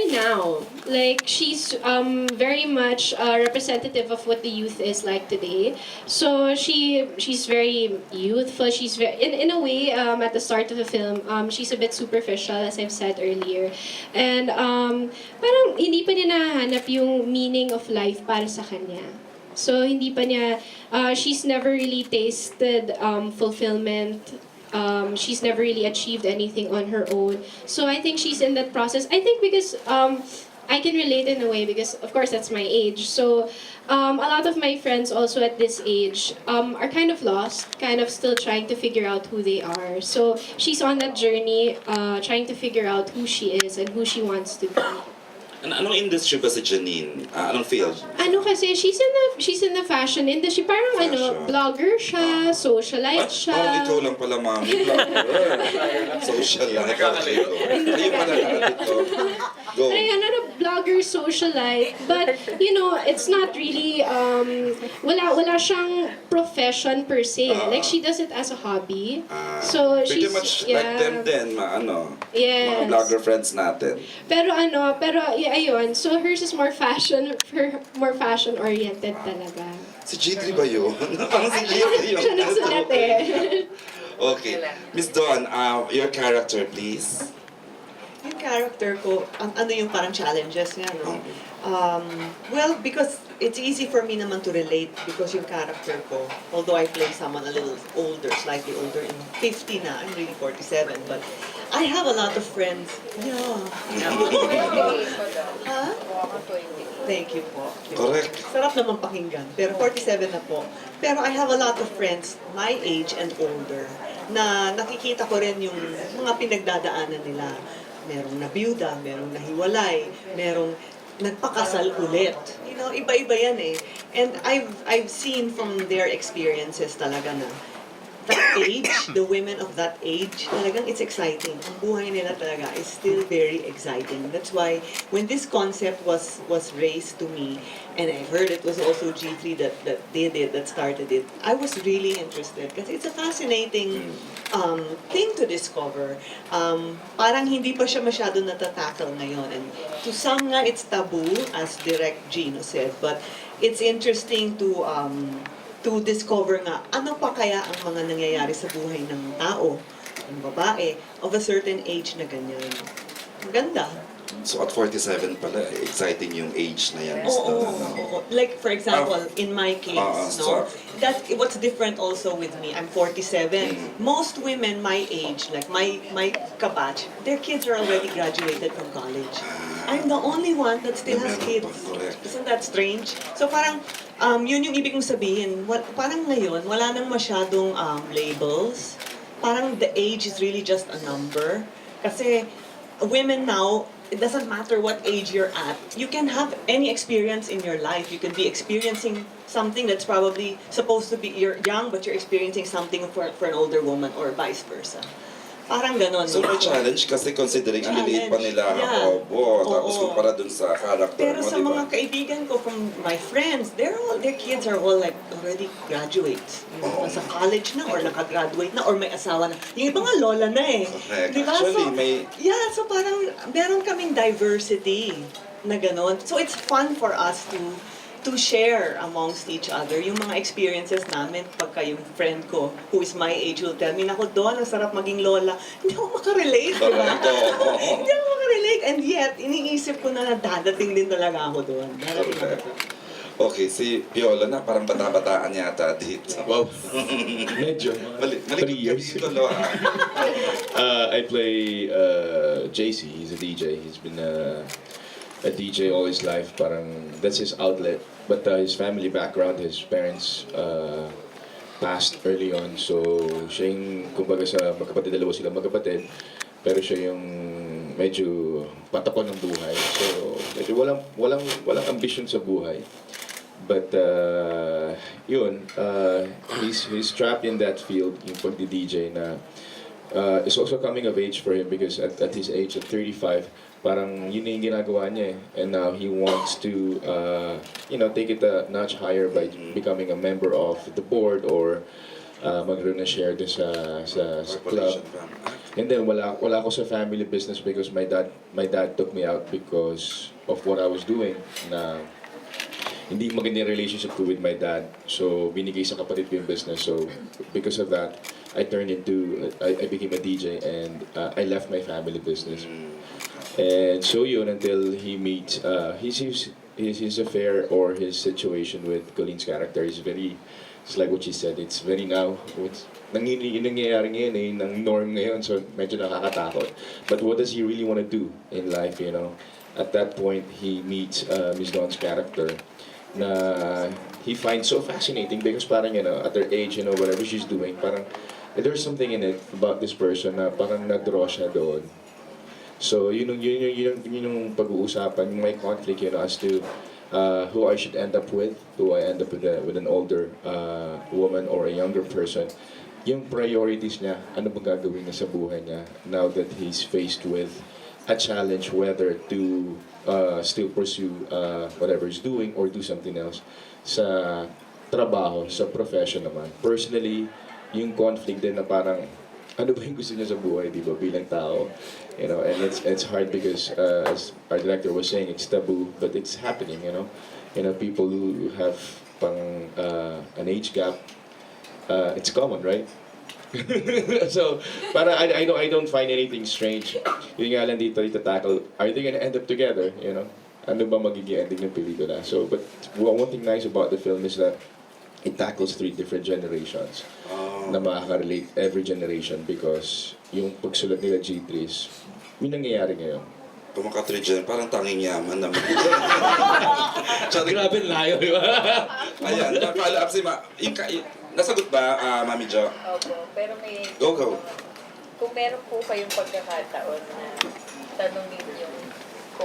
especially now, like she's very much representative of what the youth is like today. So she's very youthful. She's very, in a way, at the start of the film, she's a bit superficial, as I've said earlier, and parang hindi pa niya nahanap yung meaning of life para sa kanya. So hindi pa niya, she's never really tasted fulfillment. She's never really achieved anything on her own. So I think she's in that process. I think because I can relate in a way because of course that's my age. So a lot of my friends also at this age are kind of lost, kind of still trying to figure out who they are. So she's on that journey, trying to figure out who she is and who she wants to be. Anong industry ba si Janine? Anong field? Ano kasi, she's in the fashion industry. Parang Fashion. blogger siya, socialite siya. Parang ikaw lang pala, mami. Vlogger. Socialite. Okay. Kayo pala lahat ito. Go. Ayan, blogger, socialite. But, it's not really, wala siyang profession per se. Like, she does it as a hobby. So, pretty she's, much yeah. like them din, Yes. mga vlogger friends natin. Pero ayun, so hers is more more fashion oriented talaga. Si G3 ba yun? Parang si G3 yun. Siya nagsulat eh. Okay. Miss Dawn, your character, please. Yung character ko, ano yung parang challenges niya, no? Well, because it's easy for me naman to relate because yung character ko, although I play someone a little older, slightly older, in 50 na, I'm really 47, but I have a lot of friends. Yeah. Ha? Thank you po. Correct. Sarap naman pakinggan. Pero 47 na po. Pero I have a lot of friends my age and older na nakikita ko rin yung mga pinagdadaanan nila. Merong nabiyuda, merong nahiwalay, merong nagpakasal ulit. Iba-iba yan eh. And I've seen from their experiences talaga na that age, the women of that age, talagang it's exciting. Ang buhay nila talaga is still very exciting. That's why when this concept was raised to me, and I heard it was also G3 that started it, I was really interested because it's a fascinating thing to discover. Parang hindi pa siya masyado natatackle ngayon. And to some nga, it's taboo, as Direct Gino said, but it's interesting to discover nga ano pa kaya ang mga nangyayari sa buhay ng tao, ng babae, of a certain age na ganyan. Maganda. So at 47 pala, exciting yung age na yan. Oo. Like for example, in my case, what's different also with me, I'm 47. Most women my age, like my kabatch, their kids are already graduated from college. I'm the only one that still has kids. Isn't that strange? So parang, yun yung ibig kong sabihin, parang ngayon, wala nang masyadong labels. Parang the age is really just a number. Kasi women now, it doesn't matter what age you're at. You can have any experience in your life. You could be experiencing something that's probably supposed to be, you're young, but you're experiencing something for an older woman or vice versa. Parang ganon. So may challenge kasi considering ang liliit pa nila tapos kumpara dun sa character Pero mo, sa di ba? mga kaibigan ko from my friends, their kids are all like already graduates. Nasa college na or nakagraduate na or may asawa na. Yung iba nga lola na eh. Correct. Di ba? Actually, So parang meron kaming diversity na ganon. So it's fun for us to share amongst each other yung mga experiences namin pagka yung friend ko who is my age will tell me, naku Dawn, ang sarap maging lola. Hindi ako makarelate, di ba? Hindi ako makarelate. And yet, iniisip ko na dadating din talaga ako doon. Okay, si Piola na parang bata-bataan yata dito. Well, medyo. Malikot 3 years. ka dito, I play JC. He's a DJ. He's been a DJ all his life. Parang that's his outlet. But his family background, his parents passed early on. So siya yung, kumbaga sa magkapatid, dalawa sila magkapatid. Pero siya yung medyo patapon ng buhay. So medyo walang ambition sa buhay. But yun, he's trapped in that field, yung pagdi-DJ na it's also coming of age for him because at his age, at 35, parang yun na yung ginagawa niya eh. And now he wants to, take it a notch higher by becoming a member of the board or magkaroon na share doon sa club. And then wala ako sa family business because my dad took me out because of what I was doing na hindi maganda yung relationship ko with my dad. So, binigay sa kapatid ko yung business. So, because of that, I became a DJ and I left my family business. And so yun, until he meets, his affair or his situation with Colleen's character is very, it's like what she said, it's very now, nangyayari ngayon eh, ng norm ngayon, so medyo nakakatakot. But what does he really want to do in life, you know? At that point, he meets Miss Dawn's character na he finds so fascinating because parang, you know, at her age, you know, whatever she's doing, parang there's something in it about this person na parang nag-draw siya doon. So, yun yung pag-uusapan, may conflict, you know, as to who I should end up with, do I end up with an older woman or a younger person. Yung priorities niya, ano ba gagawin niya sa buhay niya now that he's faced with a challenge whether to still pursue whatever he's doing or do something else sa trabaho, sa profession naman. Personally, yung conflict din na parang ano ba yung gusto niya sa buhay, di ba, bilang tao. You know, and it's hard because as our director was saying, it's taboo, but it's happening, you know. You know, people who have an age gap, it's common, right? So, para I don't find anything strange. Yun nga lang dito tackle, are they gonna end up together, you know? Ano ba magiging ending ng pelikula? So, but one thing nice about the film is that it tackles 3 different generations na makaka-relate every generation because yung pagsulat nila G3s, may nangyayari ngayon. Kung maka-3 parang tanging yaman naman. Grabe layo, di ba? Ayan, napaalap si nasagot ba, Mami Jo? Opo, pero may... Go. Kung meron po kayong pagkakataon na tanongin